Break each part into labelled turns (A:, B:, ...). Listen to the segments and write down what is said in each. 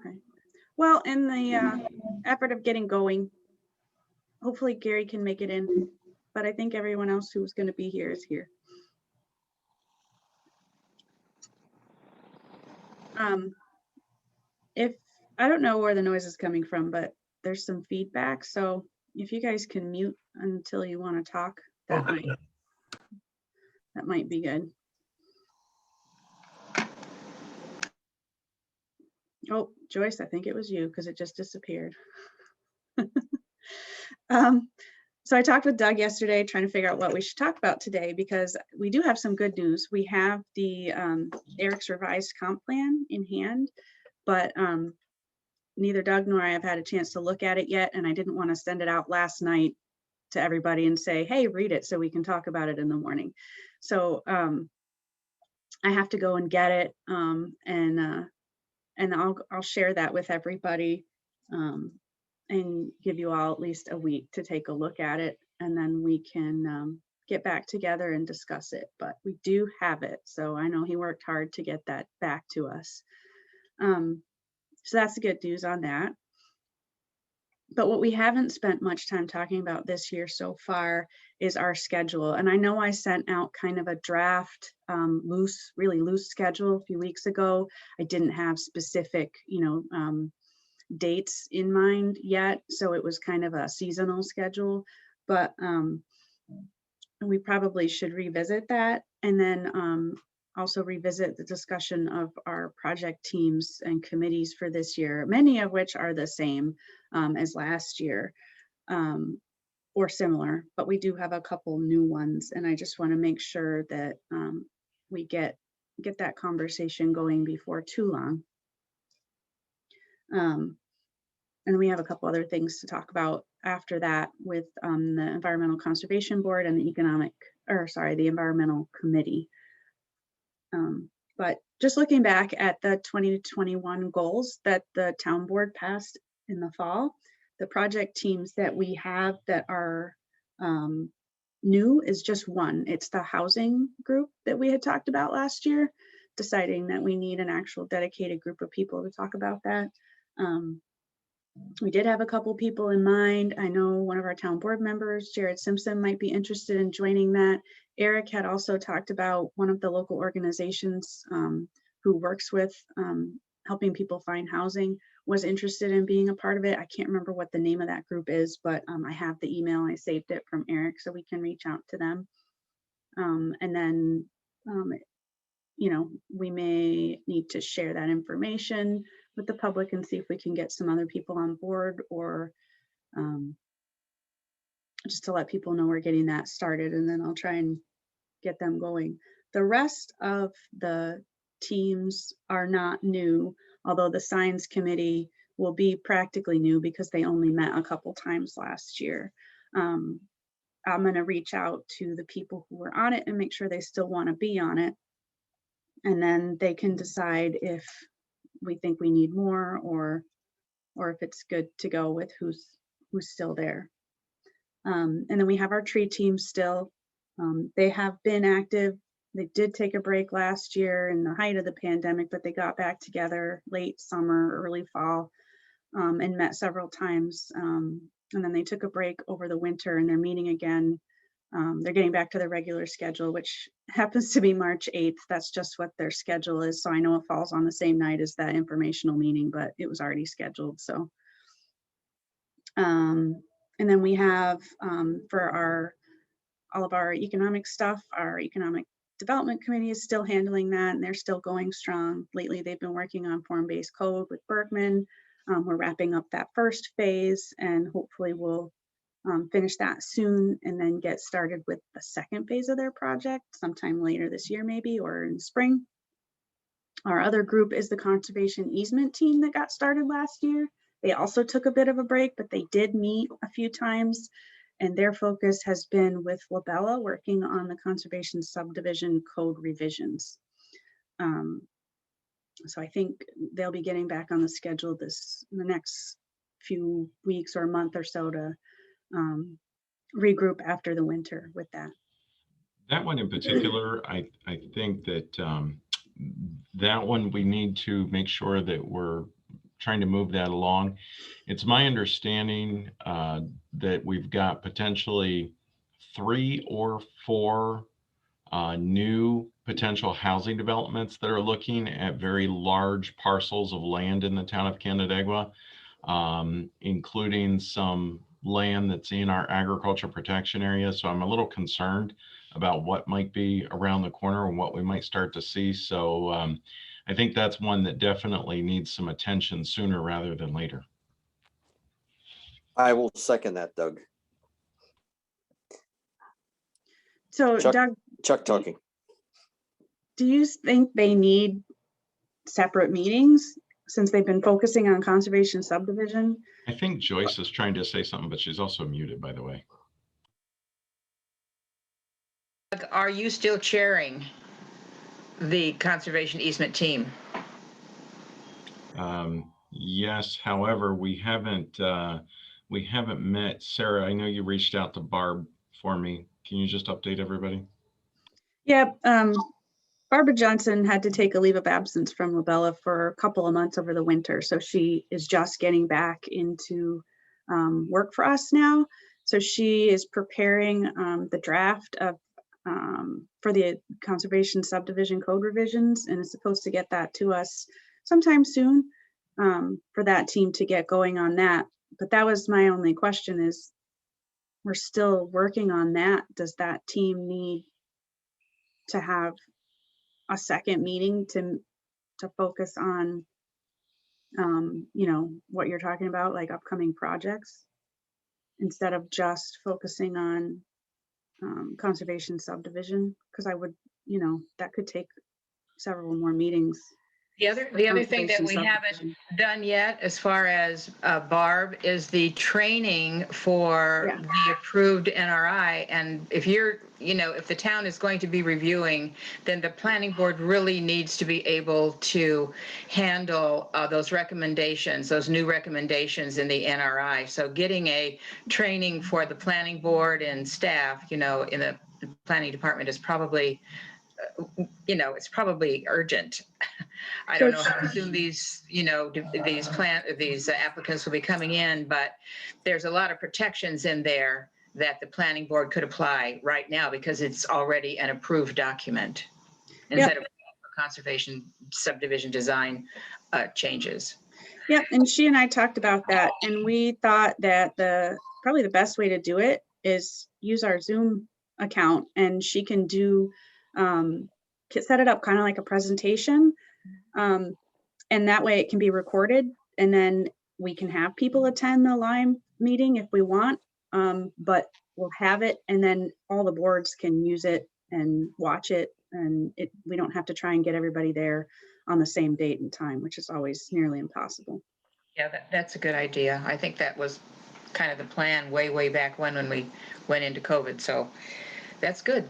A: Okay. Well, in the effort of getting going, hopefully Gary can make it in, but I think everyone else who's going to be here is here. If I don't know where the noise is coming from, but there's some feedback. So if you guys can mute until you want to talk, that might be good. Oh, Joyce, I think it was you because it just disappeared. So I talked with Doug yesterday trying to figure out what we should talk about today, because we do have some good news. We have the Eric's revised comp plan in hand, but neither Doug nor I have had a chance to look at it yet, and I didn't want to send it out last night to everybody and say, hey, read it so we can talk about it in the morning. So I have to go and get it, and I'll share that with everybody. And give you all at least a week to take a look at it, and then we can get back together and discuss it. But we do have it, so I know he worked hard to get that back to us. So that's the good news on that. But what we haven't spent much time talking about this year so far is our schedule. And I know I sent out kind of a draft, really loose schedule a few weeks ago. I didn't have specific, dates in mind yet, so it was kind of a seasonal schedule, but we probably should revisit that, and then also revisit the discussion of our project teams and committees for this year, many of which are the same as last year or similar, but we do have a couple new ones, and I just want to make sure that we get that conversation going before too long. And we have a couple other things to talk about after that with the Environmental Conservation Board and the Environmental Committee. But just looking back at the 2021 goals that the town board passed in the fall, the project teams that we have that are new is just one. It's the housing group that we had talked about last year, deciding that we need an actual dedicated group of people to talk about that. We did have a couple people in mind. I know one of our town board members, Jared Simpson, might be interested in joining that. Eric had also talked about one of the local organizations who works with helping people find housing, was interested in being a part of it. I can't remember what the name of that group is, but I have the email. I saved it from Eric, so we can reach out to them. And then, we may need to share that information with the public and see if we can get some other people on board, or just to let people know we're getting that started, and then I'll try and get them going. The rest of the teams are not new, although the Signs Committee will be practically new because they only met a couple times last year. I'm going to reach out to the people who were on it and make sure they still want to be on it, and then they can decide if we think we need more, or if it's good to go with who's still there. And then we have our tree team still. They have been active. They did take a break last year in the height of the pandemic, but they got back together late summer, early fall, and met several times. And then they took a break over the winter, and they're meeting again. They're getting back to their regular schedule, which happens to be March 8th. That's just what their schedule is. So I know it falls on the same night as that informational meeting, but it was already scheduled. So, and then we have for all of our economic stuff, our economic development committee is still handling that, and they're still going strong. Lately, they've been working on form-based code with Bergman. We're wrapping up that first phase, and hopefully we'll finish that soon, and then get started with the second phase of their project sometime later this year, maybe, or in spring. Our other group is the conservation easement team that got started last year. They also took a bit of a break, but they did meet a few times, and their focus has been with Labella working on the conservation subdivision code revisions. So I think they'll be getting back on the schedule in the next few weeks or a month or so to regroup after the winter with that.
B: That one in particular, I think that that one we need to make sure that we're trying to move that along. It's my understanding that we've got potentially 3 or 4 new potential housing developments that are looking at very large parcels of land in the town of Canandaigua, including some land that's in our agriculture protection area. So I'm a little concerned about what might be around the corner and what we might start to see. So I think that's one that definitely needs some attention sooner rather than later.
C: I will second that, Doug.
A: So Doug,
C: Chuck talking.
A: do you think they need separate meetings since they've been focusing on conservation subdivision?
B: I think Joyce is trying to say something, but she's also muted, by the way.
D: Are you still chairing the conservation easement team?
B: Yes, however, we haven't met. Sarah, I know you reached out to Barb for me. Can you just update everybody?
A: Yeah, Barbara Johnson had to take a leave of absence from Labella for a couple of months over the winter. So she is just getting back into work for us now. So she is preparing the draft of for the conservation subdivision code revisions and is supposed to get that to us sometime soon for that team to get going on that. But that was my only question is we're still working on that. Does that team need to have a second meeting to focus on you know what you're talking about, like upcoming projects, instead of just focusing on conservation subdivision? Because I would, you know, that could take several more meetings.
D: The other thing that we haven't done yet, as far as Barb, is the training for the approved NRI. And if you're, you know, if the town is going to be reviewing, then the planning board really needs to be able to handle those recommendations, those new recommendations in the NRI. So getting a training for the planning board and staff, you know, in the planning department is probably, you know, it's probably urgent. I don't know how soon these, you know, these applicants will be coming in, but there's a lot of protections in there that the planning board could apply right now because it's already an approved document instead of conservation subdivision design changes.
A: Yeah, and she and I talked about that, and we thought that probably the best way to do it is use our Zoom account, and she can do set it up kind of like a presentation, and that way it can be recorded, and then we can have people attend the Lyme meeting if we want, but we'll have it, and then all the boards can use it and watch it, and we don't have to try and get everybody there on the same date and time, which is always nearly impossible.
D: Yeah, that's a good idea. I think that was kind of the plan way back when we went into COVID. So that's good.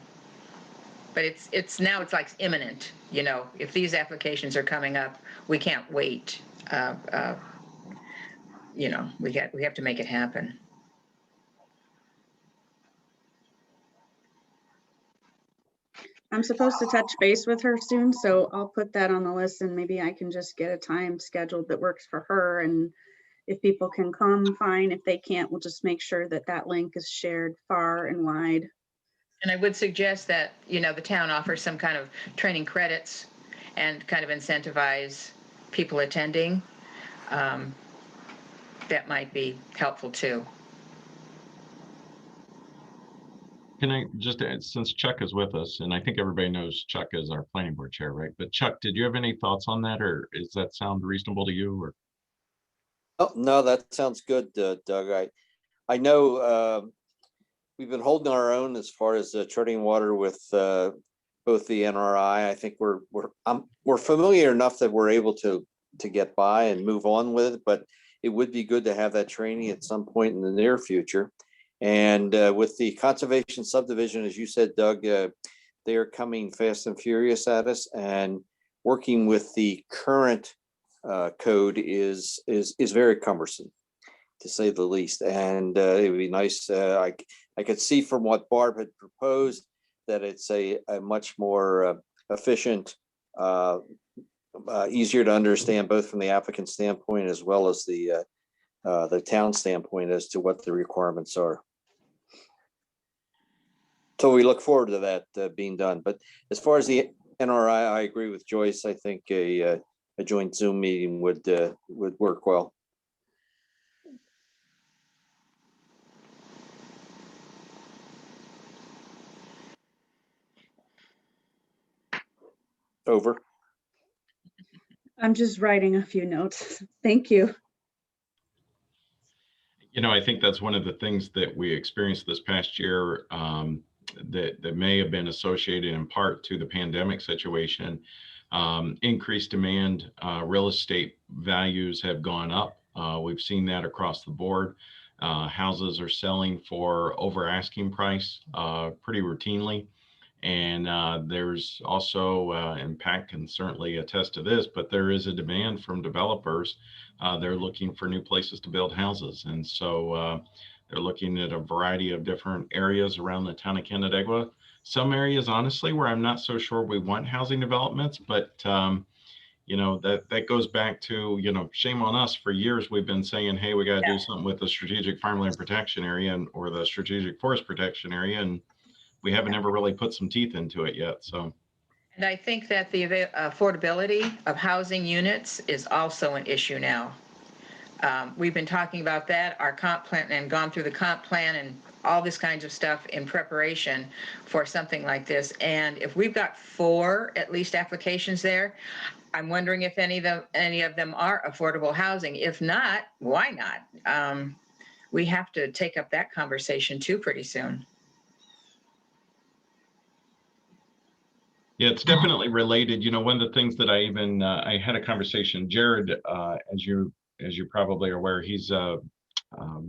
D: But it's now it's like imminent. You know, if these applications are coming up, we can't wait. You know, we have to make it happen.
A: I'm supposed to touch base with her soon, so I'll put that on the list, and maybe I can just get a time scheduled that works for her. And if people can come, fine. If they can't, we'll just make sure that that link is shared far and wide.
D: And I would suggest that, you know, the town offers some kind of training credits and kind of incentivize people attending. That might be helpful too.
B: Can I just add, since Chuck is with us, and I think everybody knows Chuck is our planning board chair, right? But Chuck, did you have any thoughts on that, or does that sound reasonable to you? Or
C: Oh, no, that sounds good, Doug. I know we've been holding our own as far as treading water with both the NRI. I think we're familiar enough that we're able to get by and move on with it, but it would be good to have that training at some point in the near future. And with the conservation subdivision, as you said, Doug, they are coming fast and furious at us, and working with the current code is very cumbersome, to say the least. And it would be nice. I could see from what Barb had proposed that it's a much more efficient easier to understand both from the applicant standpoint as well as the town standpoint as to what the requirements are. So we look forward to that being done. But as far as the NRI, I agree with Joyce. I think a joint Zoom meeting would work well. Over.
A: I'm just writing a few notes. Thank you.
B: You know, I think that's one of the things that we experienced this past year that may have been associated in part to the pandemic situation. Increased demand, real estate values have gone up. We've seen that across the board. Houses are selling for over asking price pretty routinely. And there's also, and Pat can certainly attest to this, but there is a demand from developers. They're looking for new places to build houses. And so they're looking at a variety of different areas around the town of Canandaigua. Some areas, honestly, where I'm not so sure we want housing developments, but you know, that goes back to, you know, shame on us. For years, we've been saying, hey, we got to do something with the strategic farmland protection area or the strategic forest protection area. And we haven't ever really put some teeth into it yet. So,
D: And I think that the affordability of housing units is also an issue now. We've been talking about that, our comp plan, and gone through the comp plan and all this kinds of stuff in preparation for something like this. And if we've got 4 at least applications there, I'm wondering if any of them are affordable housing. If not, why not? We have to take up that conversation too pretty soon.
B: yeah, it's definitely related. You know, one of the things that I even I had a conversation, Jared, as you probably are aware, he's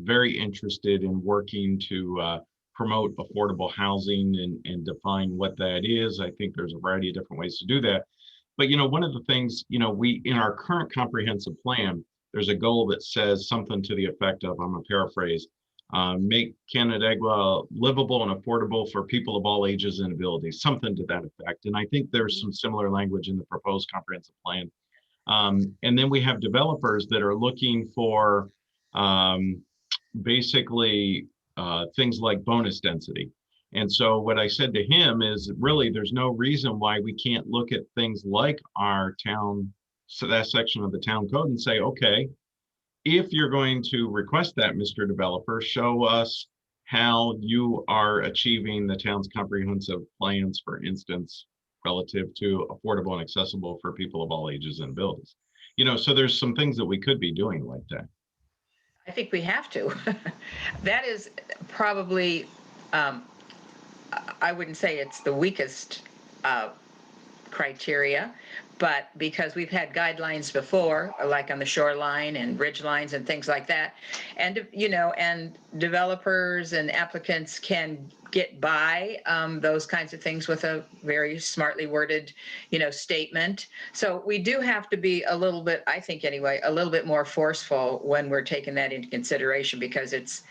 B: very interested in working to promote affordable housing and define what that is. I think there's a variety of different ways to do that. But, you know, one of the things, you know, we in our current comprehensive plan, there's a goal that says something to the effect of, I'm going to paraphrase, make Canandaigua livable and affordable for people of all ages and abilities, something to that effect. And I think there's some similar language in the proposed comprehensive plan. And then we have developers that are looking for basically things like bonus density. And so what I said to him is really there's no reason why we can't look at things like our town, so that section of the town code and say, okay, if you're going to request that, Mr. Developer, show us how you are achieving the town's comprehensive plans, for instance, relative to affordable and accessible for people of all ages and abilities. You know, so there's some things that we could be doing like that.
D: I think we have to. That is probably, I wouldn't say it's the weakest criteria, but because we've had guidelines before, like on the shoreline and ridge lines and things like that. And, you know, and developers and applicants can get by those kinds of things with a very smartly worded, you know, statement. So we do have to be a little bit, I think anyway, a little bit more forceful when we're taking that into consideration, because it's,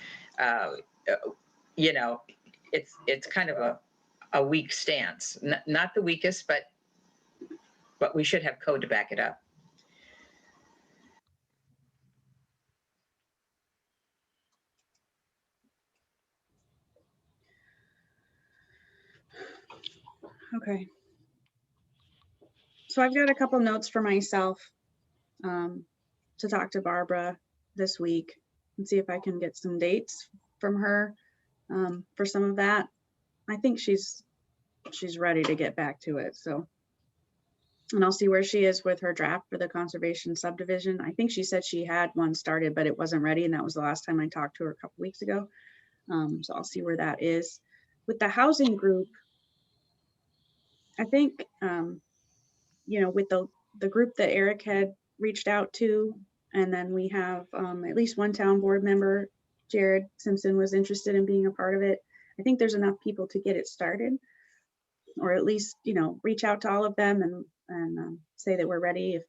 D: you know, it's kind of a weak stance, not the weakest, but we should have code to back it up.
A: Okay. So I've got a couple notes for myself to talk to Barbara this week and see if I can get some dates from her for some of that. I think she's ready to get back to it. So, and I'll see where she is with her draft for the conservation subdivision. I think she said she had one started, but it wasn't ready. And that was the last time I talked to her a couple weeks ago. So I'll see where that is. With the housing group, I think, you know, with the group that Eric had reached out to, and then we have at least one town board member, Jared Simpson, was interested in being a part of it. I think there's enough people to get it started, or at least, you know, reach out to all of them and say that we're ready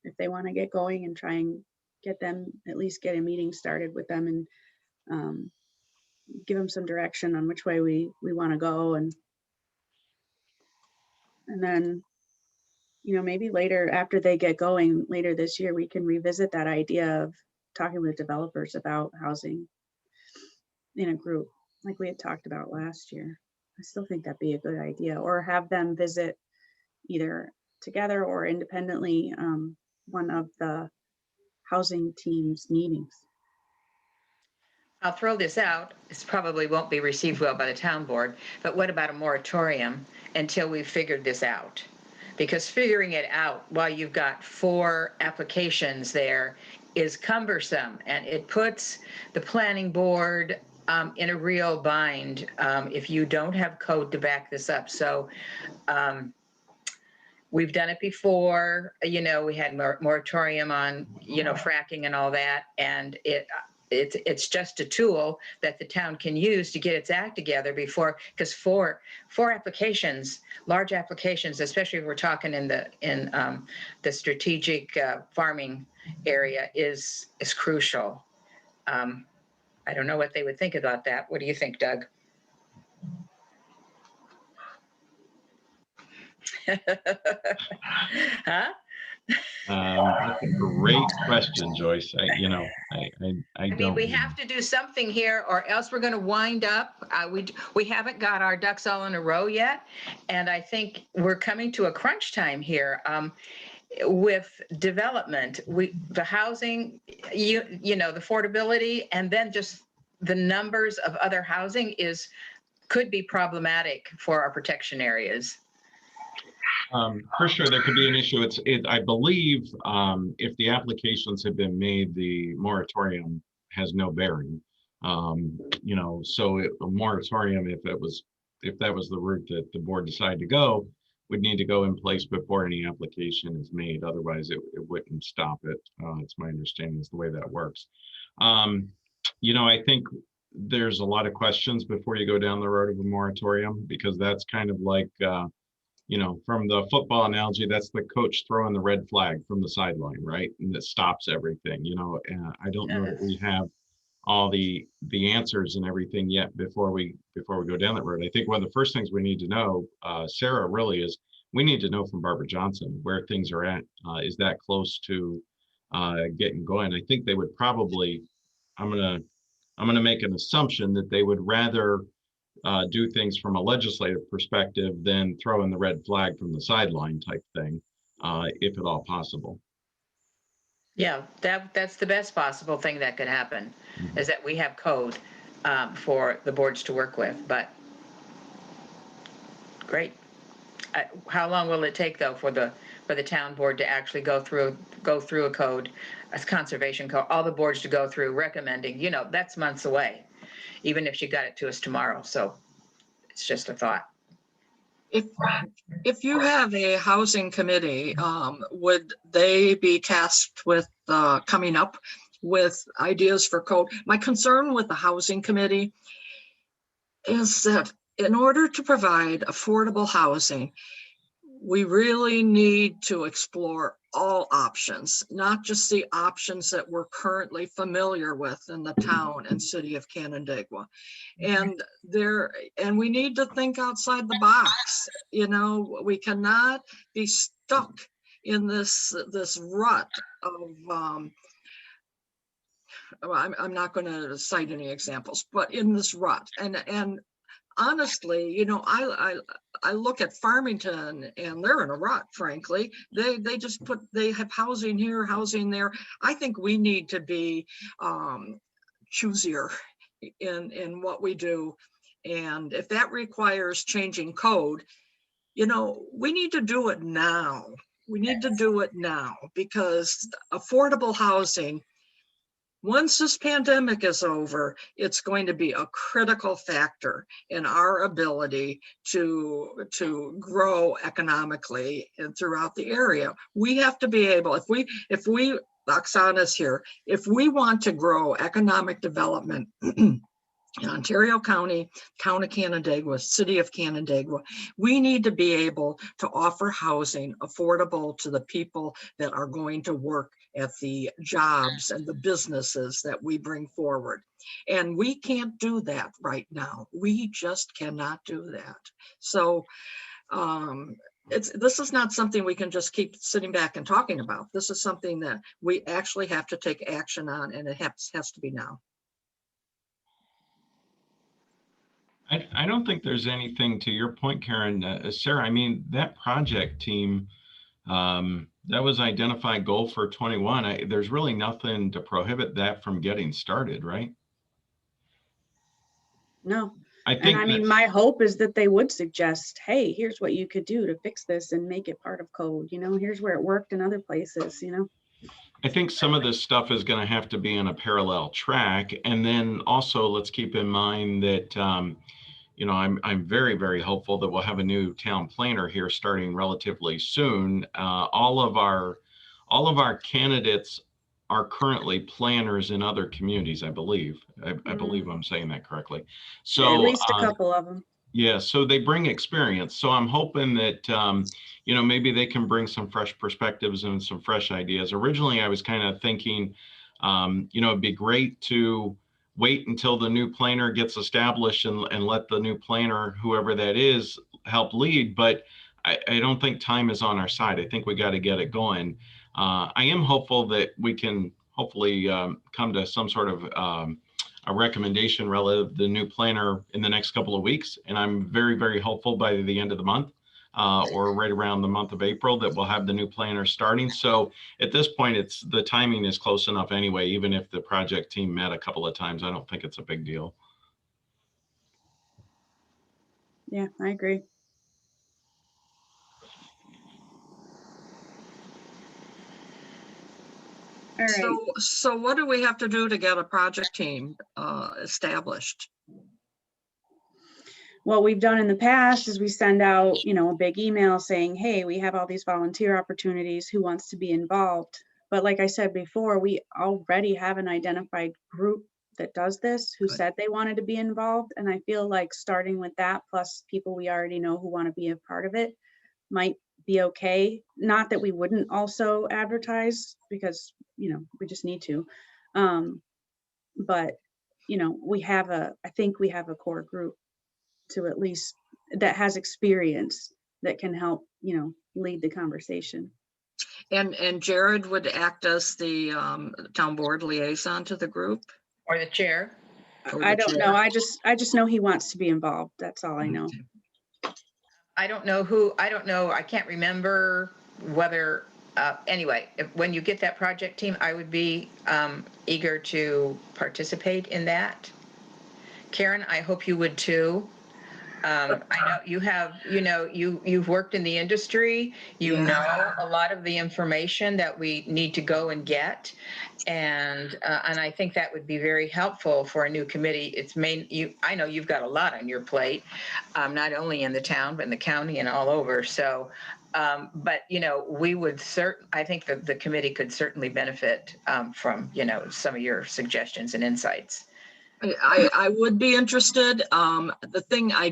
A: if they want to get going, and try and get them, at least get a meeting started with them, and give them some direction on which way we want to go. And then you know, maybe later after they get going later this year, we can revisit that idea of talking with developers about housing in a group like we had talked about last year. I still think that'd be a good idea, or have them visit either together or independently one of the housing team's meetings.
D: I'll throw this out. This probably won't be received well by the town board, but what about a moratorium until we've figured this out? Because figuring it out while you've got 4 applications there is cumbersome, and it puts the planning board in a real bind if you don't have code to back this up. So we've done it before, you know, we had moratorium on, you know, fracking and all that, and it's just a tool that the town can use to get its act together before, because four applications, large applications, especially if we're talking in the strategic farming area, is crucial. I don't know what they would think about that. What do you think, Doug? Huh?
B: That's a great question, Joyce. I
D: I mean,
B: don't.
D: we have to do something here, or else we're going to wind up. We haven't got our ducks all in a row yet, and I think we're coming to a crunch time here. With development, the housing, you know, the affordability, and then just the numbers of other housing could be problematic for our protection areas.
B: For sure, there could be an issue. I believe if the applications have been made, the moratorium has no bearing. You know, so a moratorium, if that was the route that the board decided to go, would need to go in place before any application is made. Otherwise, it wouldn't stop it. It's my understanding is the way that works. You know, I think there's a lot of questions before you go down the road of a moratorium, because that's kind of like, you know, from the football analogy, that's the coach throwing the red flag from the sideline, right? And that stops everything, you know. I don't know that we have all the answers and everything yet before we go down that road. I think one of the first things we need to know, Sarah, really is we need to know from Barbara Johnson where things are at. Is that close to getting going? I think they would probably, I'm gonna make an assumption that they would rather do things from a legislative perspective than throw in the red flag from the sideline type thing, if at all possible.
D: Yeah, that's the best possible thing that could happen, is that we have code for the boards to work with. But great. How long will it take though for the town board to actually go through a code, a conservation code, all the boards to go through recommending? You know, that's months away, even if she got it to us tomorrow. So it's just a thought.
E: If you have a housing committee, would they be tasked with coming up with ideas for code? My concern with the housing committee is that in order to provide affordable housing, we really need to explore all options, not just the options that we're currently familiar with in the town and city of Canandaigua. And we need to think outside the box. You know, we cannot be stuck in this rut of I'm not going to cite any examples, but in this rut. And honestly, you know, I look at Farmington and they're in a rut, frankly. They have housing here, housing there. I think we need to be choosier in what we do. And if that requires changing code, you know, we need to do it now. We need to do it now, because affordable housing, once this pandemic is over, it's going to be a critical factor in our ability to grow economically and throughout the area. We have to be able, if we, Oksana's here, if we want to grow economic development in Ontario County, Town of Canandaigua, City of Canandaigua, we need to be able to offer housing affordable to the people that are going to work at the jobs and the businesses that we bring forward. And we can't do that right now. We just cannot do that. So this is not something we can just keep sitting back and talking about. This is something that we actually have to take action on, and it has to be now.
B: I don't think there's anything to your point, Karen. Sarah, I mean, that project team, that was identified goal for 21. There's really nothing to prohibit that from getting started, right?
A: No.
B: I
A: And
B: think
A: I mean, my hope is that they would suggest, hey, here's what you could do to fix this and make it part of code. You know, here's where it worked in other places, you know?
B: I think some of this stuff is going to have to be in a parallel track. And then also let's keep in mind that, you know, I'm very, very hopeful that we'll have a new town planner here starting relatively soon. All of our candidates are currently planners in other communities, I believe. I believe I'm saying that correctly. So
A: at least a couple of them.
B: yeah, so they bring experience. So I'm hoping that, you know, maybe they can bring some fresh perspectives and some fresh ideas. Originally, I was kind of thinking, you know, it'd be great to wait until the new planner gets established and let the new planner, whoever that is, help lead. But I don't think time is on our side. I think we got to get it going. I am hopeful that we can hopefully come to some sort of a recommendation relative to the new planner in the next couple of weeks. And I'm very, very hopeful by the end of the month or right around the month of April that we'll have the new planner starting. So at this point, the timing is close enough anyway. Even if the project team met a couple of times, I don't think it's a big deal.
A: Yeah, I agree. All right.
E: So what do we have to do to get a project team established?
A: What we've done in the past is we send out, you know, a big email saying, hey, we have all these volunteer opportunities, who wants to be involved? But like I said before, we already have an identified group that does this, who
E: Good.
A: said they wanted to be involved. And I feel like starting with that, plus people we already know who want to be a part of it, might be okay. Not that we wouldn't also advertise, because, you know, we just need to. But, you know, I think we have a core group to at least that has experience that can help, you know, lead the conversation.
E: And Jared would act as the town board liaison to the group?
D: Or the chair.
E: Or
A: I
E: the
A: don't
E: chair?
A: know. I just know he wants to be involved. That's all I know.
D: I don't know. I can't remember whether, anyway, when you get that project team, I would be eager to participate in that. Karen, I hope you would too. I know you have, you know, you've worked in the industry, you know a lot of the information that we need to go and get. And I think that would be very helpful for a new committee. I know you've got a lot on your plate, not only in the town, but in the county and all over. So, but, you know, I think that the committee could certainly benefit from, you know, some of your suggestions and insights.
E: I would be interested. The thing I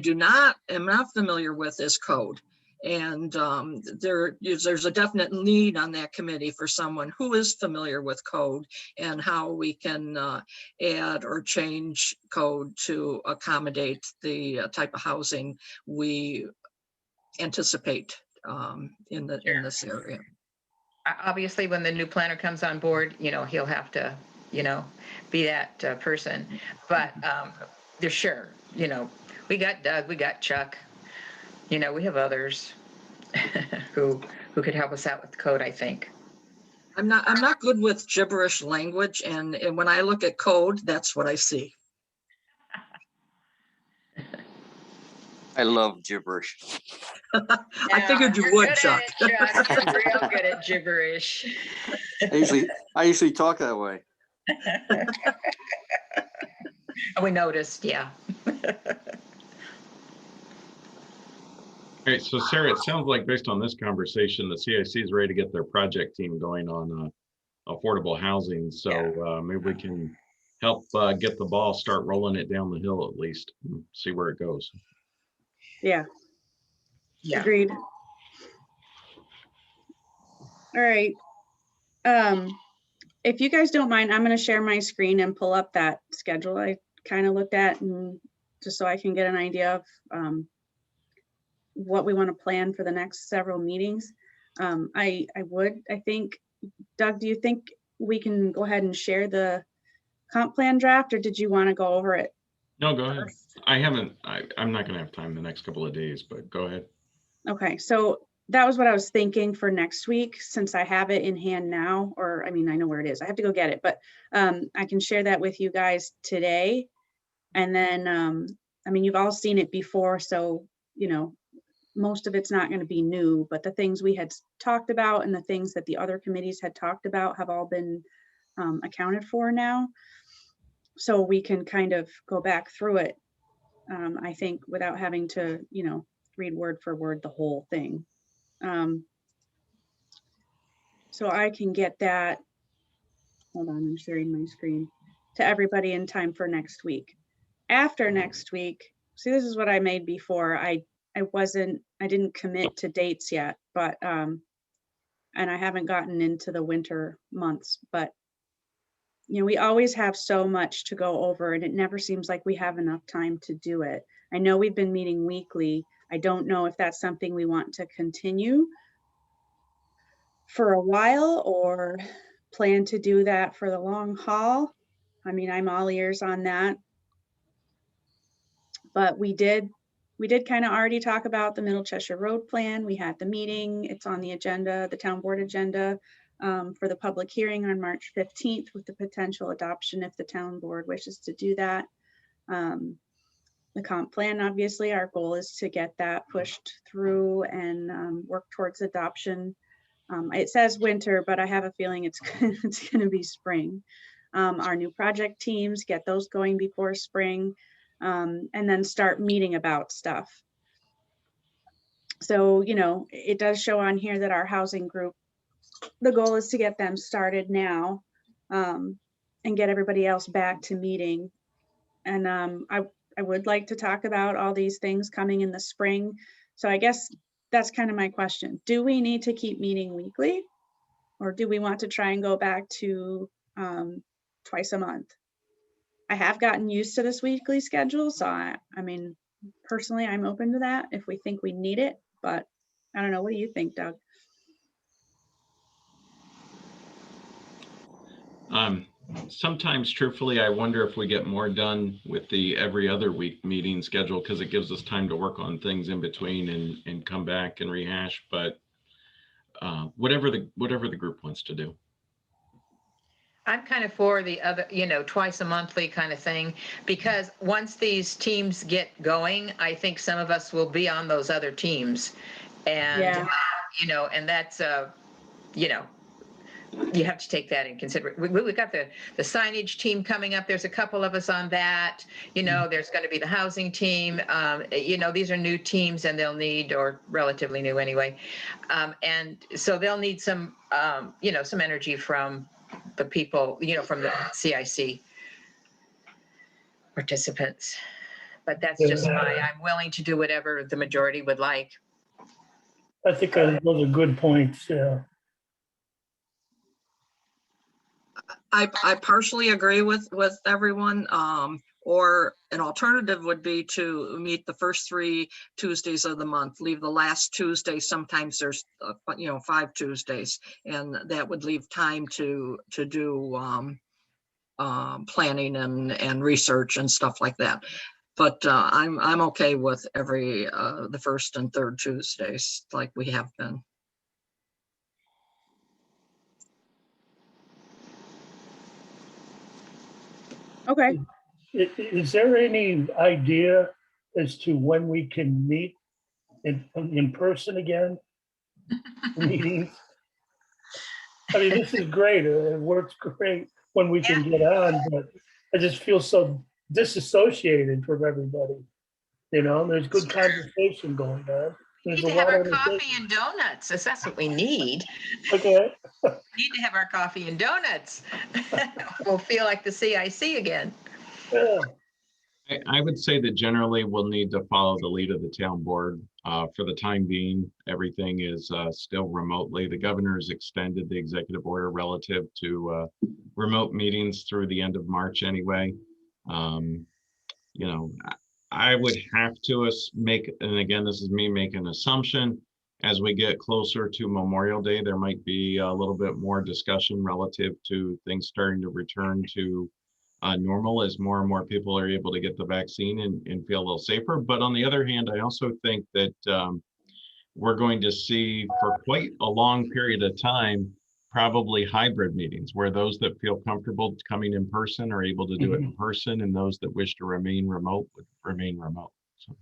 E: am not familiar with is code. And there's a definite need on that committee for someone who is familiar with code and how we can add or change code to accommodate the type of housing we anticipate in this area.
D: Obviously, when the new planner comes on board, you know, he'll have to, you know, be that person. But they're sure, you know, we got Doug, we got Chuck, you know, we have others who could help us out with the code, I think.
E: I'm not good with gibberish language, and when I look at code, that's what I see.
C: I love gibberish.
E: I figured you would, Chuck.
D: You're real good at gibberish.
C: I usually talk that way.
D: We noticed, yeah.
B: All right, so Sarah, it sounds like based on this conversation, the CIC is ready to get their project team going on affordable housing. So maybe we can help get the ball, start rolling it down the hill at least, and see where it goes.
A: Yeah. Agreed. All right. If you guys don't mind, I'm going to share my screen and pull up that schedule I kind of looked at, and just so I can get an idea of what we want to plan for the next several meetings. I think, Doug, do you think we can go ahead and share the comp plan draft, or did you want to go over it?
B: No, go ahead. I'm not going to have time the next couple of days, but go ahead.
A: Okay, so that was what I was thinking for next week, since I have it in hand now, or I mean, I know where it is. I have to go get it, but I can share that with you guys today. And then, I mean, you've all seen it before, so, you know, most of it's not going to be new, but the things we had talked about and the things that the other committees had talked about have all been accounted for now. So we can kind of go back through it, I think, without having to, you know, read word for word the whole thing. So I can get that, hold on, I'm sharing my screen, to everybody in time for next week. After next week, see, this is what I made before. I didn't commit to dates yet, but, and I haven't gotten into the winter months, but, you know, we always have so much to go over and it never seems like we have enough time to do it. I know we've been meeting weekly. I don't know if that's something we want to continue for a while or plan to do that for the long haul. I mean, I'm all ears on that. But we did kind of already talk about the Middle Cheshire Road Plan. We had the meeting, it's on the agenda, the town board agenda, for the public hearing on March 15th with the potential adoption if the town board wishes to do that. The comp plan, obviously, our goal is to get that pushed through and work towards adoption. It says winter, but I have a feeling it's going to be spring. Our new project teams, get those going before spring, and then start meeting about stuff. So, you know, it does show on here that our housing group, the goal is to get them started now, and get everybody else back to meeting. And I would like to talk about all these things coming in the spring. So I guess that's kind of my question. Do we need to keep meeting weekly? Or do we want to try and go back to twice a month? I have gotten used to this weekly schedule. So I mean, personally, I'm open to that if we think we need it, but I don't know. What do you think, Doug?
B: Sometimes, truthfully, I wonder if we get more done with the every other week meeting schedule because it gives us time to work on things in between and come back and rehash. But whatever the group wants to do.
D: I'm kind of for the other, you know, twice a monthly kind of thing, because once these teams get going, I think some of us will be on those other teams. And,
A: Yeah.
D: You know, and that's, you know, you have to take that in consideration. We've got the signage team coming up. There's a couple of us on that. You know, there's going to be the housing team. You know, these are new teams and they'll need, or relatively new anyway. And so they'll need some, you know, some energy from the people, you know, from the CIC participants. But that's just I'm willing to do whatever the majority would like.
F: I think those are good points. Yeah.
E: I partially agree with everyone. Or an alternative would be to meet the first 3 Tuesdays of the month, leave the last Tuesday. Sometimes there's, you know, 5 Tuesdays, and that would leave time to do planning and research and stuff like that. But I'm okay with every the first and third Tuesdays like we have been.
A: Okay.
F: Is there any idea as to when we can meet in person again? Meetings? I mean, this is great. It works great when we can get on, but I just feel so disassociated from everybody. You know, there's good conversation going on.
D: We
F: There's
D: need
F: a
D: to have
F: lot
D: our
F: of
D: coffee and donuts. That's what we need.
F: Okay.
D: We need to have our coffee and donuts. We'll feel like the CIC again.
F: Yeah.
B: I would say that generally we'll need to follow the lead of the town board. For the time being, everything is still remotely. The governor has extended the executive order relative to remote meetings through the end of March anyway. You know, I would have to make, and again, this is me making an assumption, as we get closer to Memorial Day, there might be a little bit more discussion relative to things starting to return to normal as more and more people are able to get the vaccine and feel a little safer. But on the other hand, I also think that we're going to see for quite a long period of time, probably hybrid meetings where those that feel comfortable coming in person are able to do it in person, and those that wish to remain remote would remain remote. So.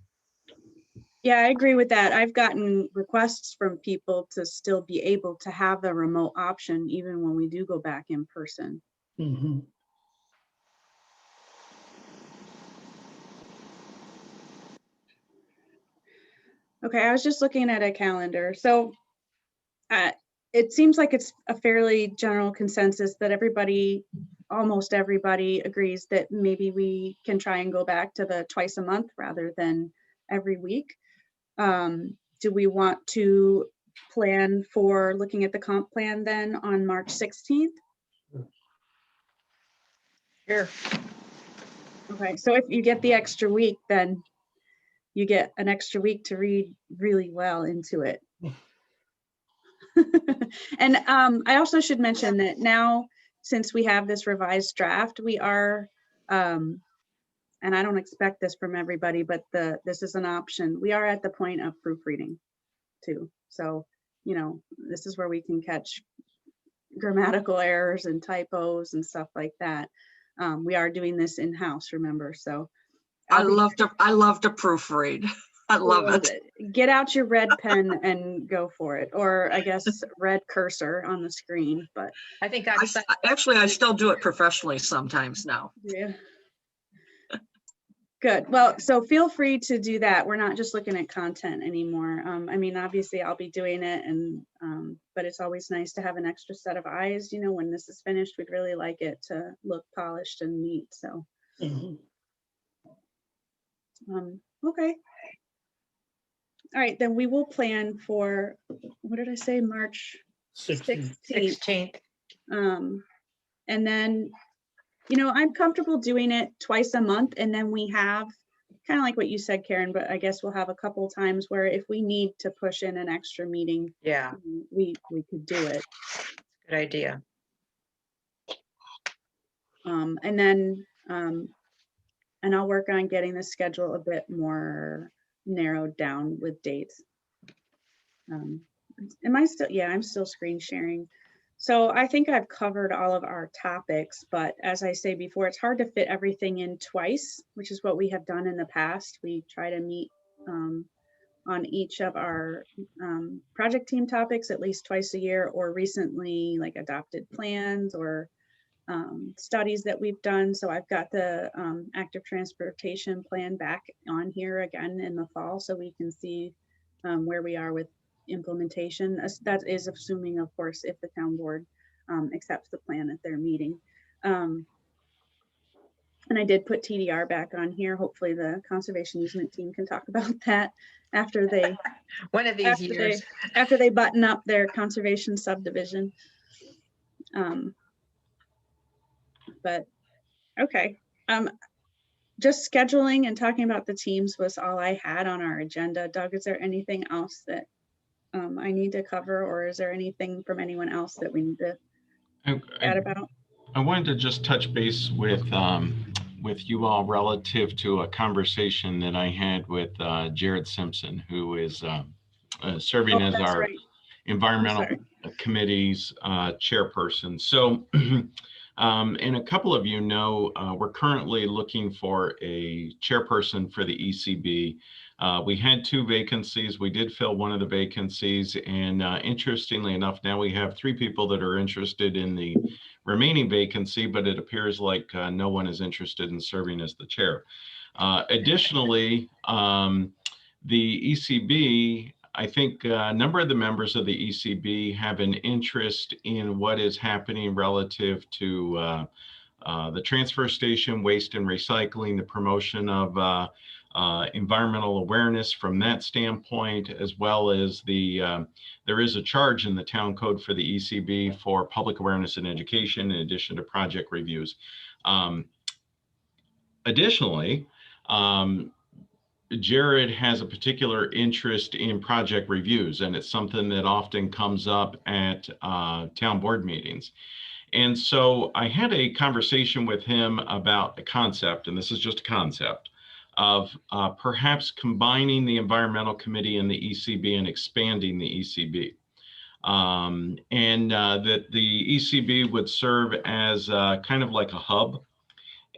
A: Yeah, I agree with that. I've gotten requests from people to still be able to have the remote option even when we do go back in person.
F: Mhm.
A: Okay, I was just looking at a calendar. So it seems like it's a fairly general consensus that almost everybody agrees that maybe we can try and go back to the twice a month rather than every week. Do we want to plan for looking at the comp plan then on March 16th?
D: Sure.
A: Okay, so if you get the extra week, then you get an extra week to read really well into it. And I also should mention that now, since we have this revised draft, we are, and I don't expect this from everybody, but this is an option. We are at the point of proofreading too. So, you know, this is where we can catch grammatical errors and typos and stuff like that. We are doing this in-house, remember? So
E: I love to proofread. I love it.
A: Get out your red pen and go for it, or I guess red cursor on the screen. But
D: I think
E: I still do it professionally sometimes now.
A: Yeah. Good. Well, so feel free to do that. We're not just looking at content anymore. I mean, obviously I'll be doing it, and but it's always nice to have an extra set of eyes. You know, when this is finished, we'd really like it to look polished and neat. So, okay. All right, then we will plan for, what did I say, March 16th. And then, you know, I'm comfortable doing it twice a month, and then we have kind of like what you said, Karen, but I guess we'll have a couple of times where if we need to push in an extra meeting,
D: yeah,
A: we could do it.
D: Good idea.
A: And then, and I'll work on getting the schedule a bit more narrowed down with dates. Am I still, yeah, I'm still screen sharing. So I think I've covered all of our topics, but as I say before, it's hard to fit everything in twice, which is what we have done in the past. We try to meet on each of our project team topics at least twice a year, or recently like adopted plans or studies that we've done. So I've got the active transportation plan back on here again in the fall, so we can see where we are with implementation. That is assuming, of course, if the town board accepts the plan at their meeting. And I did put TDR back on here. Hopefully the conservation easement team can talk about that after they
D: one of these years
A: after they button up their conservation subdivision. But okay, just scheduling and talking about the teams was all I had on our agenda. Doug, is there anything else that I need to cover, or is there anything from anyone else that we need to chat about?
B: I wanted to just touch base with you all relative to a conversation that I had with Jared Simpson, who is serving as our environmental committee's chairperson. So, and a couple of you know, we're currently looking for a chairperson for the ECB. We had 2 vacancies. We did fill one of the vacancies, and interestingly enough, now we have 3 people that are interested in the remaining vacancy, but it appears like no one is interested in serving as the chair. Additionally, the ECB, I think a number of the members of the ECB have an interest in what is happening relative to the transfer station, waste and recycling, the promotion of environmental awareness from that standpoint, as well as there is a charge in the town code for the ECB for public awareness and education in addition to project reviews. Additionally, Jared has a particular interest in project reviews, and it's something that often comes up at town board meetings. And so I had a conversation with him about a concept, and this is just a concept, of perhaps combining the environmental committee and the ECB and expanding the ECB. That the ECB would serve as kind of like a hub,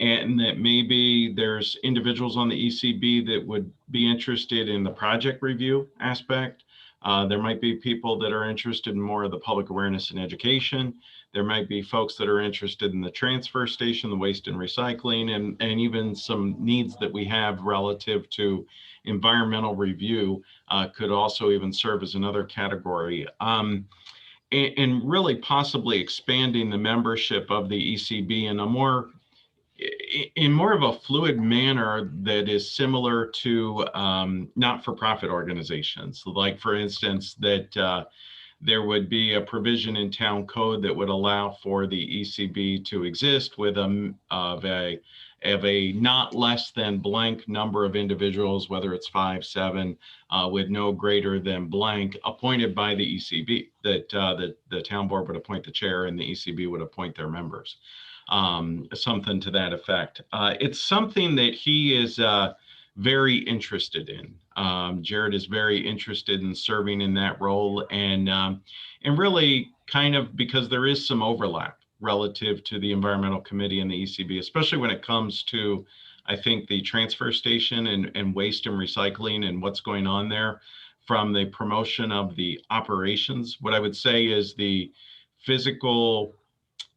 B: and that maybe there's individuals on the ECB that would be interested in the project review aspect. There might be people that are interested in more of the public awareness and education. There might be folks that are interested in the transfer station, the waste and recycling, and even some needs that we have relative to environmental review could also even serve as another category. And really possibly expanding the membership of the ECB in more of a fluid manner that is similar to not-for-profit organizations. Like, for instance, that there would be a provision in town code that would allow for the ECB to exist with a not less than blank number of individuals, whether it's 5, 7, with no greater than blank, appointed by the ECB. That the town board would appoint the chair and the ECB would appoint their members. Something to that effect. It's something that he is very interested in. Jared is very interested in serving in that role, and really kind of because there is some overlap relative to the environmental committee and the ECB, especially when it comes to, I think, the transfer station and waste and recycling and what's going on there from the promotion of the operations. What I would say is the physical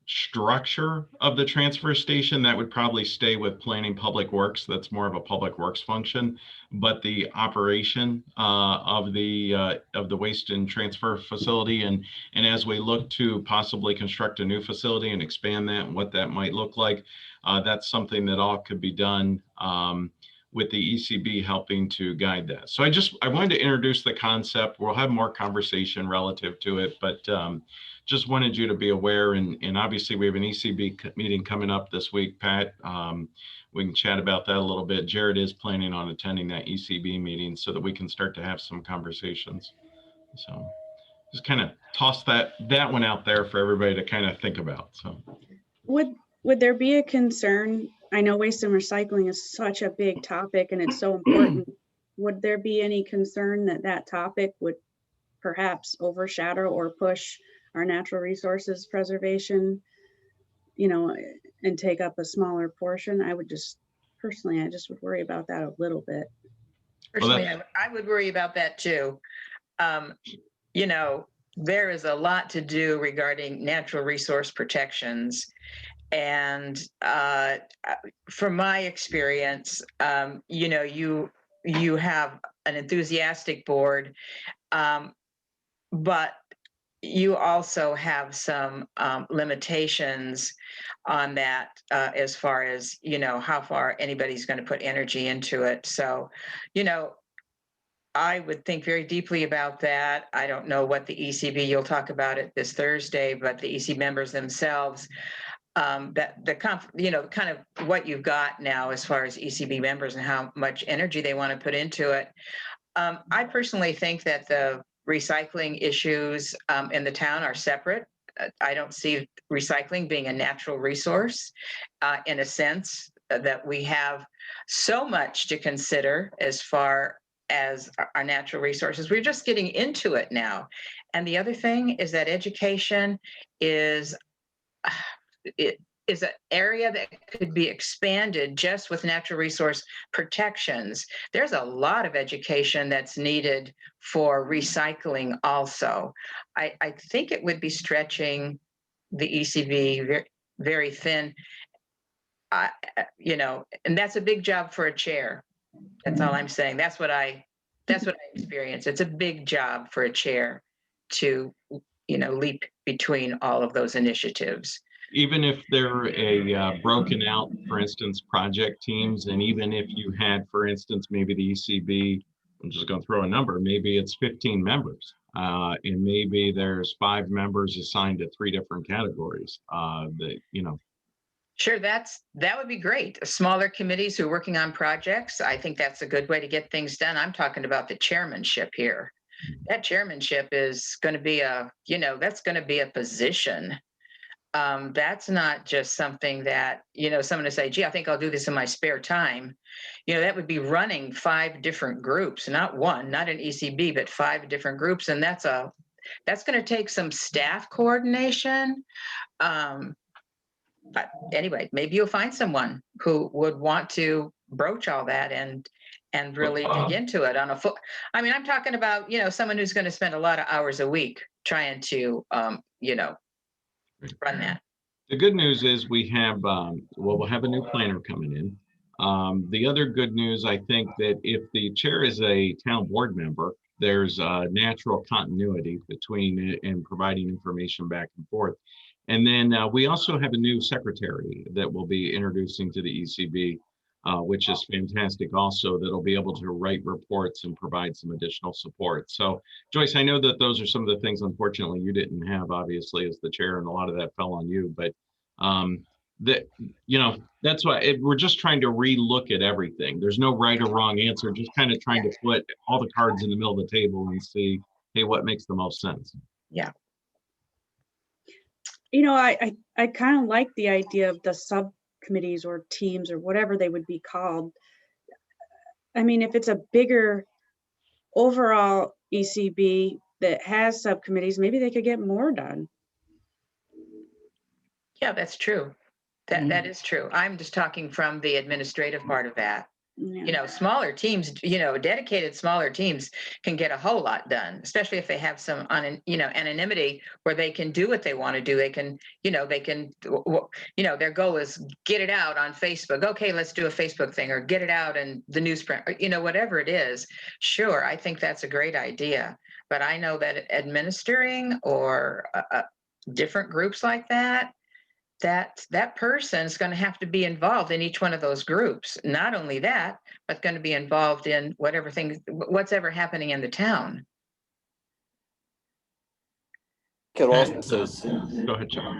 B: structure of the transfer station, that would probably stay with planning public works. That's more of a public works function, but the operation of the waste and transfer facility, and as we look to possibly construct a new facility and expand that and what that might look like, that's something that all could be done with the ECB helping to guide that. So I wanted to introduce the concept. We'll have more conversation relative to it, but just wanted you to be aware, and obviously we have an ECB meeting coming up this week, Pat. We can chat about that a little bit. Jared is planning on attending that ECB meeting so that we can start to have some conversations. So just kind of toss that one out there for everybody to kind of think about. So
A: would there be a concern? I know waste and recycling is such a big topic and it's so important. Would there be any concern that topic would perhaps overshadow or push our natural resources preservation, and take up a smaller portion? I would just would worry about that a little bit.
D: Personally, I would worry about that too. There is a lot to do regarding natural resource protections. And from my experience, you have an enthusiastic board, but you also have some limitations on that as far as, how far anybody's going to put energy into it. So, I would think very deeply about that. I don't know what the ECB, you'll talk about it this Thursday, but the EC members themselves, kind of what you've got now as far as ECB members and how much energy they want to put into it. I personally think that the recycling issues in the town are separate. I don't see recycling being a natural resource in a sense that we have so much to consider as far as our natural resources. We're just getting into it now. And the other thing is that education is an area that could be expanded just with natural resource protections. There's a lot of education that's needed for recycling also. I think it would be stretching the ECB very, very thin, and that's a big job for a chair. That's all I'm saying. That's what I experience. It's a big job for a chair to, leap between all of those initiatives.
B: Even if they're broken out, for instance, project teams, and even if you had, for instance, maybe the ECB, I'm just going to throw a number, maybe it's 15 members, and maybe there's 5 members assigned to 3 different categories.
D: Sure, that would be great. Smaller committees who are working on projects, I think that's a good way to get things done. I'm talking about the chairmanship here. That chairmanship is going to be that's going to be a position. That's not just something that, someone to say, gee, I think I'll do this in my spare time. That would be running 5 different groups, not one, not an ECB, but 5 different groups. And that's going to take some staff coordination. But anyway, maybe you'll find someone who would want to broach all that and really dig into it on a foot. I mean, I'm talking about, someone who's going to spend a lot of hours a week trying to, run that.
B: The good news is we have, we'll have a new planner coming in. The other good news, I think that if the chair is a town board member, there's a natural continuity between it and providing information back and forth. And then we also have a new secretary that we'll be introducing to the ECB, which is fantastic also, that'll be able to write reports and provide some additional support. So Joyce, I know that those are some of the things, unfortunately, you didn't have, obviously, as the chair, and a lot of that fell on you, but that's why we're just trying to relook at everything. There's no right or wrong answer, just kind of trying to put all the cards in the middle of the table and see, hey, what makes the most sense?
D: Yeah.
A: I kind of like the idea of the subcommittees or teams or whatever they would be called. I mean, if it's a bigger overall ECB that has subcommittees, maybe they could get more done.
D: Yeah, that's true. That is true. I'm just talking from the administrative part of that.
A: Yeah.
D: Smaller teams, dedicated smaller teams can get a whole lot done, especially if they have some anonymity where they can do what they want to do. They can, their goal is get it out on Facebook. Okay, let's do a Facebook thing, or get it out in the newsprint, or, whatever it is. Sure, I think that's a great idea. But I know that administering or different groups like that person is going to have to be involved in each one of those groups. Not only that, but going to be involved in what's ever happening in the town.
C: Could also,
B: Go ahead, Chuck.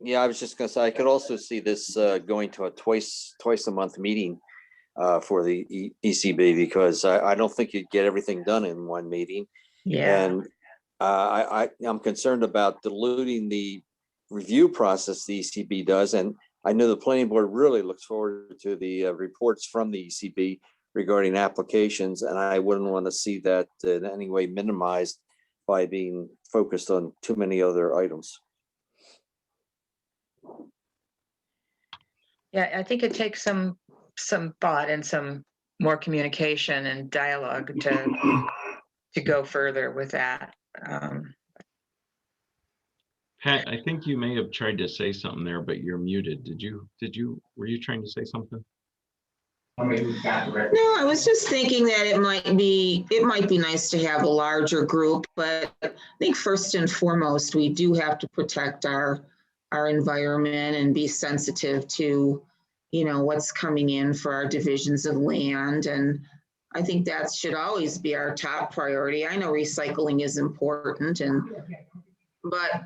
C: yeah, I was just gonna say, I could also see this going to a twice a month meeting for the ECB, because I don't think you'd get everything done in one meeting.
D: Yeah.
C: And I'm concerned about diluting the review process the ECB does. And I know the planning board really looks forward to the reports from the ECB regarding applications. And I wouldn't want to see that in any way minimized by being focused on too many other items.
D: Yeah, I think it takes some thought and some more communication and dialogue to go further with that.
B: Pat, I think you may have tried to say something there, but you're muted. Were you trying to say something?
G: No, I was just thinking that it might be nice to have a larger group, but I think first and foremost, we do have to protect our environment and be sensitive to, what's coming in for our divisions of land. And I think that should always be our top priority. I know recycling is important, but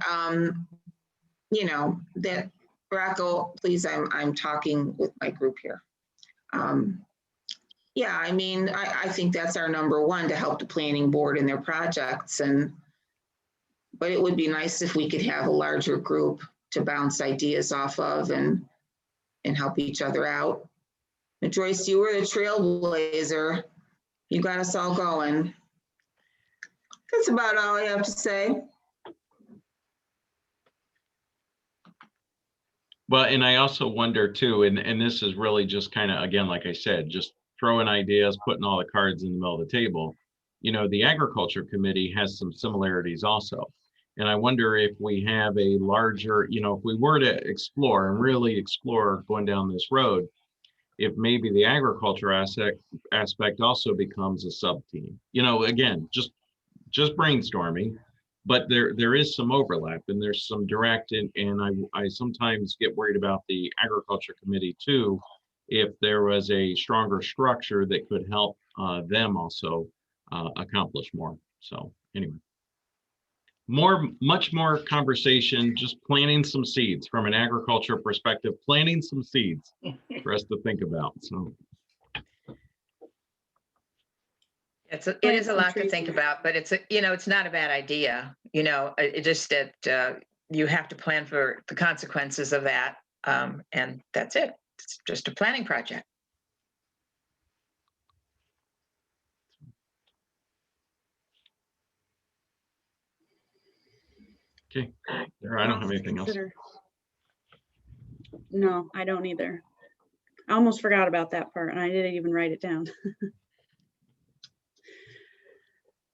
G: that, Rocco, please, I'm talking with my group here. Yeah, I mean, I think that's our number one, to help the planning board in their projects. But it would be nice if we could have a larger group to bounce ideas off of and help each other out. And Joyce, you were the trailblazer. You got us all going. That's about all I have to say.
B: Well, and I also wonder too, and this is really just kind of, again, like I said, just throwing ideas, putting all the cards in the middle of the table. The Agriculture Committee has some similarities also. And I wonder if we have a larger, if we were to explore and really explore going down this road, if maybe the agriculture aspect also becomes a sub team. Again, just brainstorming. But there is some overlap, and there's some direct, and I sometimes get worried about the Agriculture Committee too, if there was a stronger structure that could help them also accomplish more. So anyway. much more conversation, just planting some seeds from an agriculture perspective, planting some seeds for us to think about. So
D: It is a lot to think about, but it's not a bad idea. It just that you have to plan for the consequences of that. And that's it. It's just a planning project.
B: okay, there, I don't have anything else.
A: No, I don't either. I almost forgot about that part and I didn't even write it down.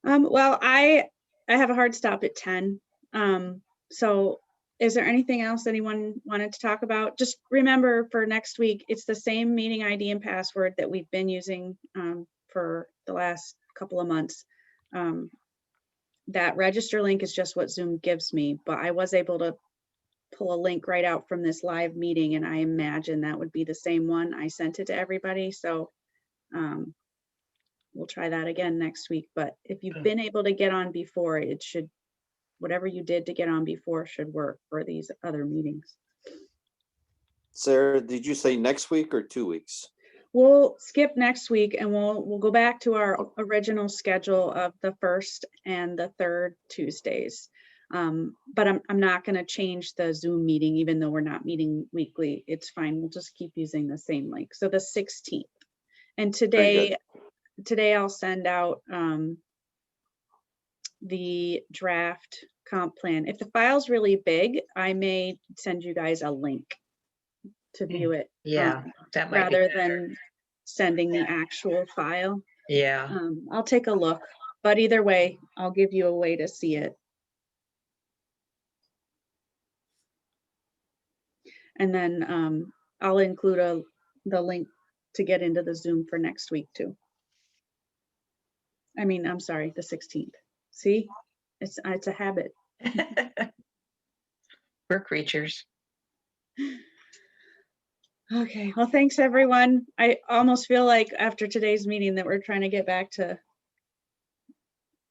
A: Well, I have a hard stop at 10. So is there anything else anyone wanted to talk about? Just remember for next week, it's the same meeting ID and password that we've been using for the last couple of months. That register link is just what Zoom gives me, but I was able to pull a link right out from this live meeting, and I imagine that would be the same one. I sent it to everybody, so we'll try that again next week. But if you've been able to get on before, it should, whatever you did to get on before should work for these other meetings.
C: Sarah, did you say next week or 2 weeks?
A: We'll skip next week and we'll go back to our original schedule of the first and the third Tuesdays. But I'm not going to change the Zoom meeting, even though we're not meeting weekly. It's fine. We'll just keep using the same link. So the 16th. And today I'll send out the draft comp plan. If the file's really big, I may send you guys a link to view it.
D: Yeah, that might
A: rather
D: be better.
A: than sending the actual file.
D: Yeah.
A: I'll take a look, but either way, I'll give you a way to see it. And then I'll include the link to get into the Zoom for next week too. I mean, I'm sorry, the 16th. See, it's a habit.
D: We're creatures.
A: Okay, well, thanks everyone. I almost feel like after today's meeting that we're trying to get back to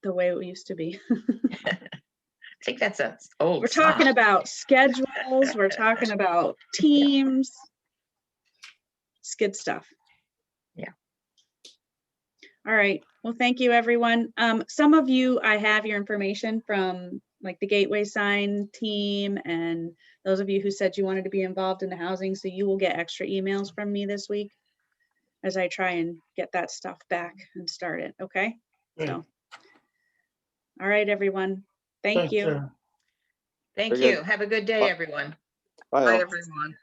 A: the way it used to be.
D: I think that's an old
A: We're
D: song.
A: talking about schedules, we're talking about teams. It's good stuff.
D: Yeah.
A: All right, well, thank you, everyone. Some of you, I have your information from like the Gateway Sign team and those of you who said you wanted to be involved in the housing, so you will get extra emails from me this week as I try and get that stuff back and start it, okay?
F: Great.
A: So, all right, everyone. Thank
F: Thanks,
A: you.
F: Sarah.
D: Thank
C: Very
D: you.
C: good.
D: Have a good day, everyone.
C: Bye.
E: Bye,
C: all.
E: everyone.